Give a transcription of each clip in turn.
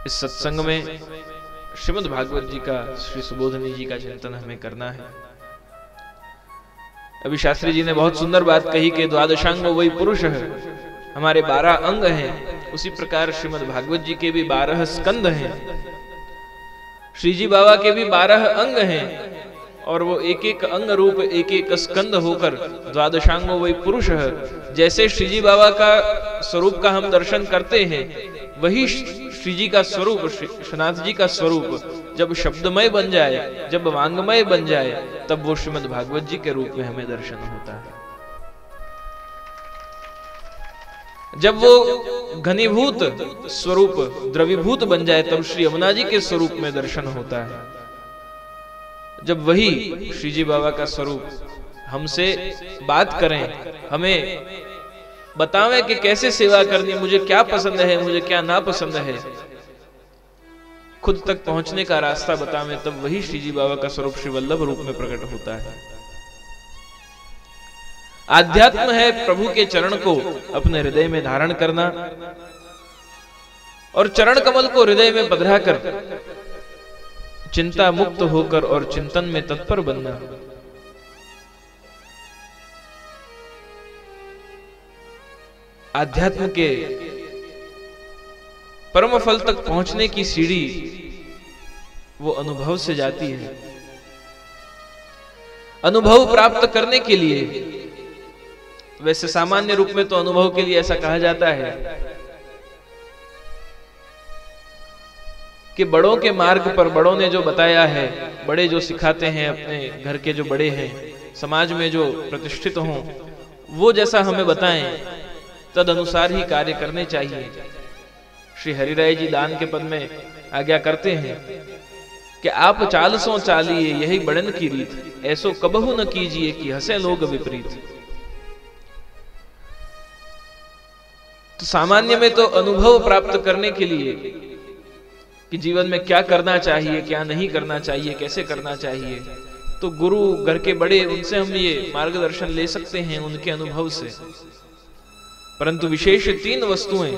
इस सत्संग में श्रीमद् भागवत जी का, श्री सुबोधनी जी का चिंतन हमें करना है। अभी शास्त्री जी ने बहुत सुंदर बात कही कि द्वादशांग वही पुरुष है, हमारे 12 अंग हैं। उसी प्रकार श्रीमद् भागवत जी के भी 12 स्कंद हैं, श्री जी बाबा के भी 12 अंग हैं, और वो एक एक अंग रूप एक एक स्कंद होकर द्वादशांग वही पुरुष है। जैसे श्री जी बाबा का स्वरूप का हम दर्शन करते हैं, वही श्री जी का स्वरूप, श्रीनाथ जी का स्वरूप जब शब्दमय बन जाए, जब वांगमय बन जाए, तब वो श्रीमद् भागवत जी के रूप में हमें दर्शन होता है। जब वो घनीभूत स्वरूप द्रवीभूत बन जाए, तब श्री यमुना जी के स्वरूप में दर्शन होता है। जब वही श्री जी बाबा का स्वरूप हमसे बात करें, हमें बतावें कि कैसे सेवा करनी, मुझे क्या पसंद है, मुझे क्या नापसंद है, खुद तक पहुंचने का रास्ता बतावें, तब वही श्री जी बाबा का स्वरूप श्री वल्लभ रूप में प्रकट होता है। आध्यात्म है प्रभु के चरण को अपने हृदय में धारण करना और चरण कमल को हृदय में पधरा कर चिंता मुक्त होकर और चिंतन में तत्पर बनना। आध्यात्म के परम फल तक पहुंचने की सीढ़ी वो अनुभव से जाती है। अनुभव प्राप्त करने के लिए, वैसे सामान्य रूप में तो अनुभव के लिए ऐसा कहा जाता है कि बड़ों के मार्ग पर, बड़ों ने जो बताया है, बड़े जो सिखाते हैं, अपने घर के जो बड़े हैं, समाज में जो प्रतिष्ठित हों, वो जैसा हमें बताएं तद अनुसार ही कार्य करने चाहिए। श्री हरिराय जी दान के पद में आज्ञा करते हैं कि आप चालसों चालिए यही बड़न की रीत, ऐसो कबहू न कीजिए कि हंसे लोग विपरीत। तो सामान्य में तो अनुभव प्राप्त करने के लिए कि जीवन में क्या करना चाहिए, क्या नहीं करना चाहिए, कैसे करना चाहिए, तो गुरु, घर के बड़े, उनसे हम ये मार्गदर्शन ले सकते हैं, उनके अनुभव से। परंतु विशेष 3 वस्तुएं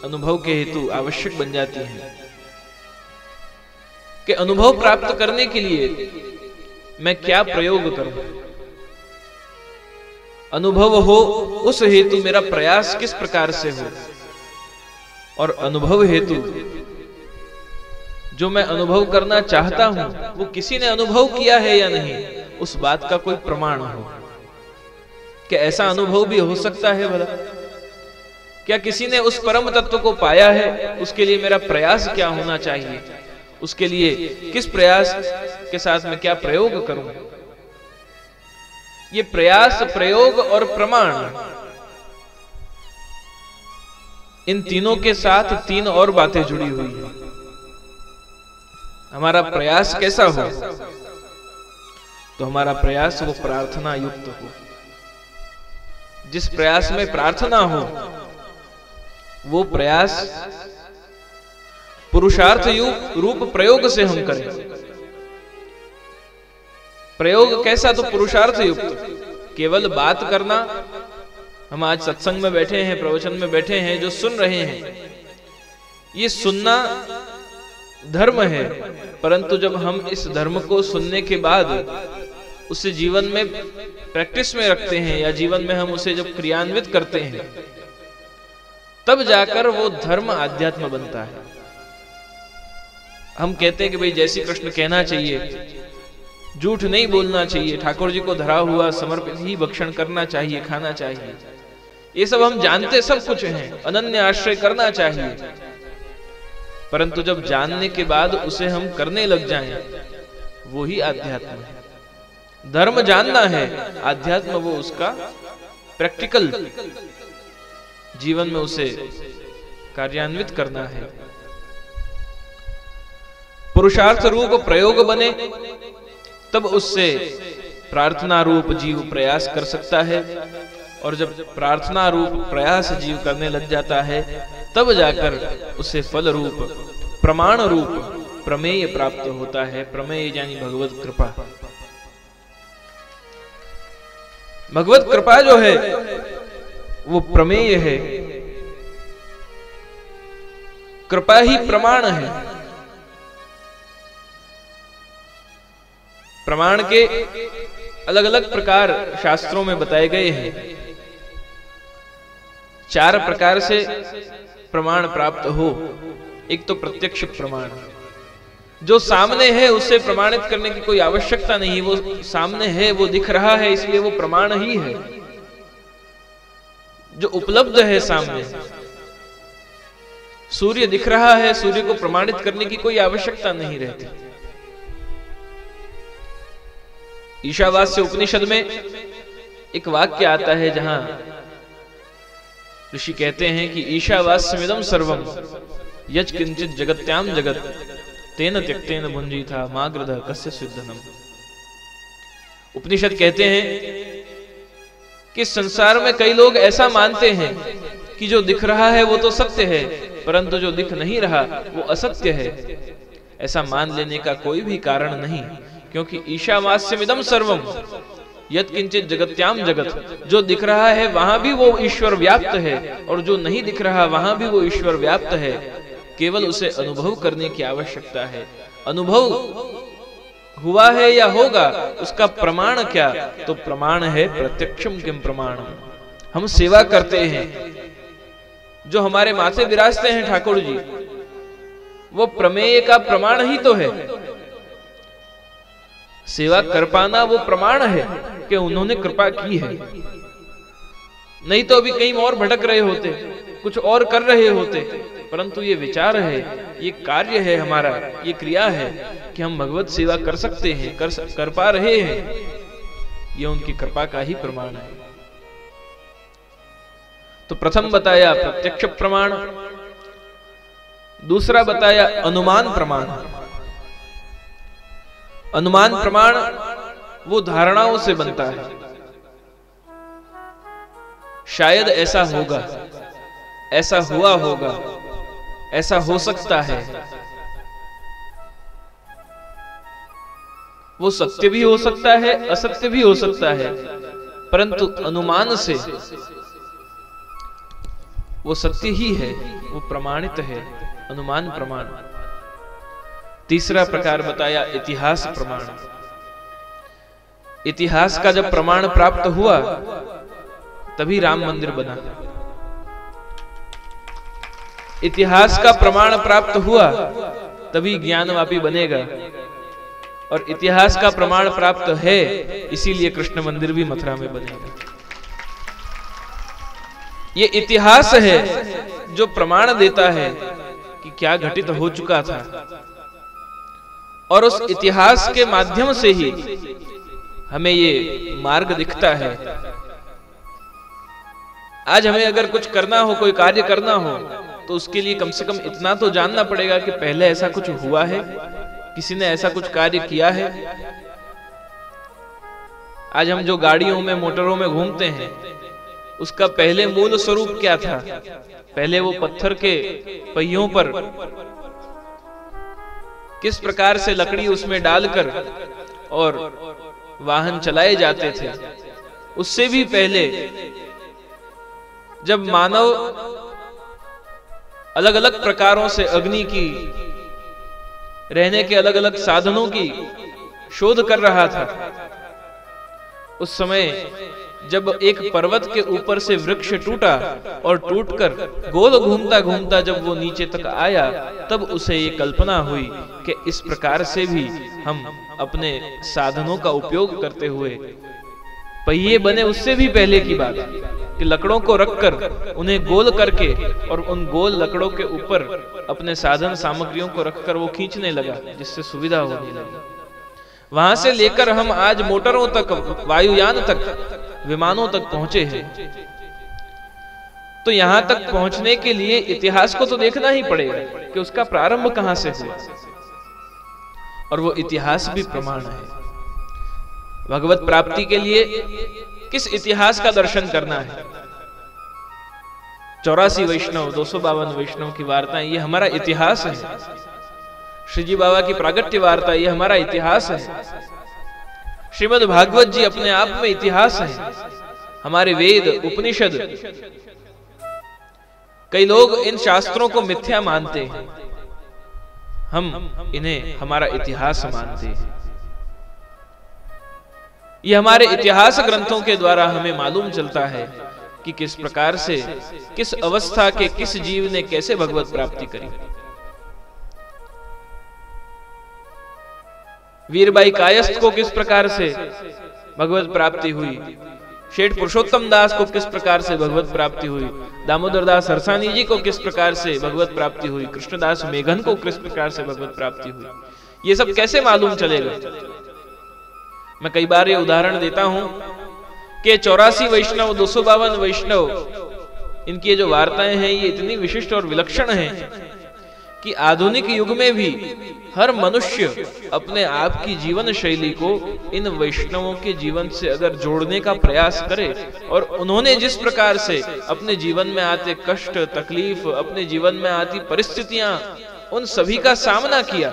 अनुभव के हेतु आवश्यक बन जाती हैं कि अनुभव प्राप्त करने के लिए मैं क्या प्रयोग करूं, अनुभव हो उस हेतु मेरा प्रयास किस प्रकार से हो, और अनुभव हेतु जो मैं अनुभव करना चाहता हूं वो किसी ने अनुभव किया है या नहीं, उस बात का कोई प्रमाण हो कि ऐसा अनुभव भी हो सकता है भला, क्या किसी ने उस परम तत्व को पाया है, उसके लिए मेरा प्रयास क्या होना चाहिए, उसके लिए किस प्रयास के साथ मैं क्या प्रयोग करूं। ये प्रयास, प्रयोग और प्रमाण, इन तीनों के साथ 3 और बातें जुड़ी हुई हैं। हमारा प्रयास कैसा हो, तो हमारा प्रयास वो प्रार्थना युक्त हो। जिस प्रयास में प्रार्थना हो वो प्रयास पुरुषार्थ रूप प्रयोग से हम करें। प्रयोग कैसा, तो पुरुषार्थ युक्त। केवल बात करना, हम आज सत्संग में बैठे हैं, प्रवचन में बैठे हैं, जो सुन रहे हैं, ये सुनना धर्म है, परंतु जब हम इस धर्म को सुनने के बाद उसे जीवन में प्रैक्टिस में रखते हैं, या जीवन में हम उसे जब क्रियान्वित करते हैं, तब जाकर वो धर्म आध्यात्म बनता है। हम कहते हैं कि भाई जय श्री कृष्ण कहना चाहिए, झूठ नहीं बोलना चाहिए, ठाकुर जी को धरा हुआ समर्पित ही भक्षण करना चाहिए, खाना चाहिए, ये सब हम जानते सब कुछ हैं, अनन्य आश्रय करना चाहिए, परंतु जब जानने के बाद उसे हम करने लग जाएं, वो ही आध्यात्म है। धर्म जानना है, आध्यात्म वो उसका प्रैक्टिकल जीवन में उसे कार्यान्वित करना है। पुरुषार्थ रूप प्रयोग बने तब उससे प्रार्थना रूप जीव प्रयास कर सकता है, और जब प्रार्थना रूप प्रयास जीव करने लग जाता है तब जाकर उसे फल रूप, प्रमाण रूप प्रमेय प्राप्त होता है। प्रमेय यानी भगवत कृपा। भगवत कृपा जो है वो प्रमेय है। कृपा ही प्रमाण है। प्रमाण के अलग अलग प्रकार शास्त्रों में बताए गए हैं। 4 प्रकार से प्रमाण प्राप्त हो। एक तो प्रत्यक्ष प्रमाण, जो सामने है उससे प्रमाणित करने की कोई आवश्यकता नहीं, वो सामने है, वो दिख रहा है, इसलिए वो प्रमाण ही है। जो उपलब्ध है सामने, सूर्य दिख रहा है, सूर्य को प्रमाणित करने की कोई आवश्यकता नहीं रहती। ईशावास्य उपनिषद में एक वाक्य आता है जहां ऋषि कहते हैं कि ईशावास्यमिदं सर्वं यच किंचित जगत्याम जगत तेन त्यक्तेन भुंजीथा माग्रदः कस्य सिद्धनम। उपनिषद कहते हैं कि संसार में कई लोग ऐसा मानते हैं कि जो दिख रहा है वो तो सत्य है, परंतु जो दिख नहीं रहा वो असत्य है। ऐसा मान लेने का कोई भी कारण नहीं, क्योंकि ईशावास्यमिदं सर्वम यत् किंचित जगत्याम जगत, जो दिख रहा है वहां भी वो ईश्वर व्याप्त है, और जो नहीं दिख रहा वहां भी वो ईश्वर व्याप्त है। केवल उसे अनुभव करने की आवश्यकता है। अनुभव हुआ है या होगा, उसका प्रमाण क्या? तो प्रमाण है प्रत्यक्षम किम प्रमाणम। हम सेवा करते हैं, जो हमारे माथे विराजते हैं ठाकुर जी, वो प्रमेय का प्रमाण ही तो है। सेवा कर पाना वो प्रमाण है कि उन्होंने कृपा की है। नहीं तो अभी कहीं और भटक रहे होते, कुछ और कर रहे होते, परंतु ये विचार है, ये कार्य है हमारा, ये क्रिया है कि हम भगवत सेवा कर सकते हैं, कर पा रहे हैं, ये उनकी कृपा का ही प्रमाण है। तो प्रथम बताया प्रत्यक्ष प्रमाण, दूसरा बताया अनुमान प्रमाण। अनुमान प्रमाण वो धारणाओं से बनता है, शायद ऐसा होगा, ऐसा हुआ होगा, ऐसा हो सकता है। वो सत्य भी हो सकता है, असत्य भी हो सकता है, परंतु अनुमान से वो सत्य ही है, वो प्रमाणित है। अनुमान प्रमाण। तीसरा प्रकार बताया इतिहास प्रमाण। इतिहास का जब प्रमाण प्राप्त हुआ तभी राम मंदिर बना। इतिहास का प्रमाण प्राप्त हुआ तभी ज्ञानवापी बनेगा, और इतिहास का प्रमाण प्राप्त है इसीलिए कृष्ण मंदिर भी मथुरा में बनेगा। ये इतिहास है जो प्रमाण देता है कि क्या घटित हो चुका था, और उस इतिहास के माध्यम से ही हमें ये मार्ग दिखता है। आज हमें अगर कुछ करना हो, कोई कार्य करना हो, तो उसके लिए कम से कम इतना तो जानना पड़ेगा कि पहले ऐसा कुछ हुआ है, किसी ने ऐसा कुछ कार्य किया है। आज हम जो गाड़ियों में, मोटरों में घूमते हैं, उसका पहले मूल स्वरूप क्या था? पहले वो पत्थर के पहियों पर किस प्रकार से लकड़ी उसमें डालकर और वाहन चलाए जाते थे। उससे भी पहले जब मानव अलग अलग प्रकारों से अग्नि की, रहने के अलग अलग साधनों की शोध कर रहा था, उस समय जब एक पर्वत के ऊपर से वृक्ष टूटा और टूटकर गोल घूमता घूमता जब वो नीचे तक आया, तब उसे ये कल्पना हुई कि इस प्रकार से भी हम अपने साधनों का उपयोग करते हुए पहिए बने। उससे भी पहले की बात कि लकड़ों को रखकर उन्हें गोल करके और उन गोल लकड़ों के ऊपर अपने साधन सामग्रियों को रखकर वो खींचने लगा, जिससे सुविधा होने लगी। वहां से लेकर हम आज मोटरों तक, वायुयान तक, विमानों तक पहुंचे हैं। तो यहां तक पहुंचने के लिए इतिहास को तो देखना ही पड़ेगा कि उसका प्रारंभ कहां से हुआ, और वो इतिहास भी प्रमाण है। भगवत प्राप्ति के लिए किस इतिहास का दर्शन करना है? 84 वैष्णव, 252 वैष्णव की वार्ताएं, ये हमारा इतिहास है। श्री जी बाबा की प्रागट्य वार्ता, ये हमारा इतिहास है। श्रीमद् भागवत जी अपने आप में इतिहास है। हमारे वेद, उपनिषद, कई लोग इन शास्त्रों को मिथ्या मानते हैं, हम इन्हें हमारा इतिहास मानते हैं। ये हमारे इतिहास ग्रंथों के द्वारा हमें मालूम चलता है कि किस प्रकार से, किस अवस्था के किस जीव ने कैसे भगवत प्राप्ति करी। वीरबाई कायस्थ को किस प्रकार से भगवत प्राप्ति हुई, शेठ पुरुषोत्तम दास को किस प्रकार से भगवत प्राप्ति हुई, दामोदर दास हरसानी जी को किस प्रकार से भगवत प्राप्ति हुई, कृष्णदास मेघन को किस प्रकार से भगवत प्राप्ति हुई, ये सब कैसे मालूम चलेगा। मैं कई बार ये उदाहरण देता हूं कि 84 वैष्णव, 252 वैष्णव, इनकी जो वार्ताएं हैं ये इतनी विशिष्ट और विलक्षण हैं कि आधुनिक युग में भी हर मनुष्य अपने आप की जीवन शैली को इन वैष्णवों के जीवन से अगर जोड़ने का प्रयास करे, और उन्होंने जिस प्रकार से अपने जीवन में आते कष्ट, तकलीफ, अपने जीवन में आती परिस्थितियां, उन सभी का सामना किया,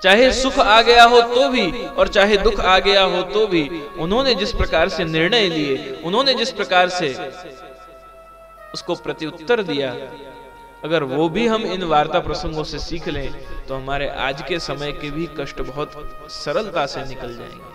चाहे सुख आ गया हो तो भी और चाहे दुख आ गया हो तो भी, उन्होंने जिस प्रकार से निर्णय लिए, उन्होंने जिस प्रकार से उसको प्रत्युत्तर दिया, अगर वो भी हम इन वार्ता प्रसंगों से सीख लें तो हमारे आज के समय के भी कष्ट बहुत सरलता से निकल जाएंगे।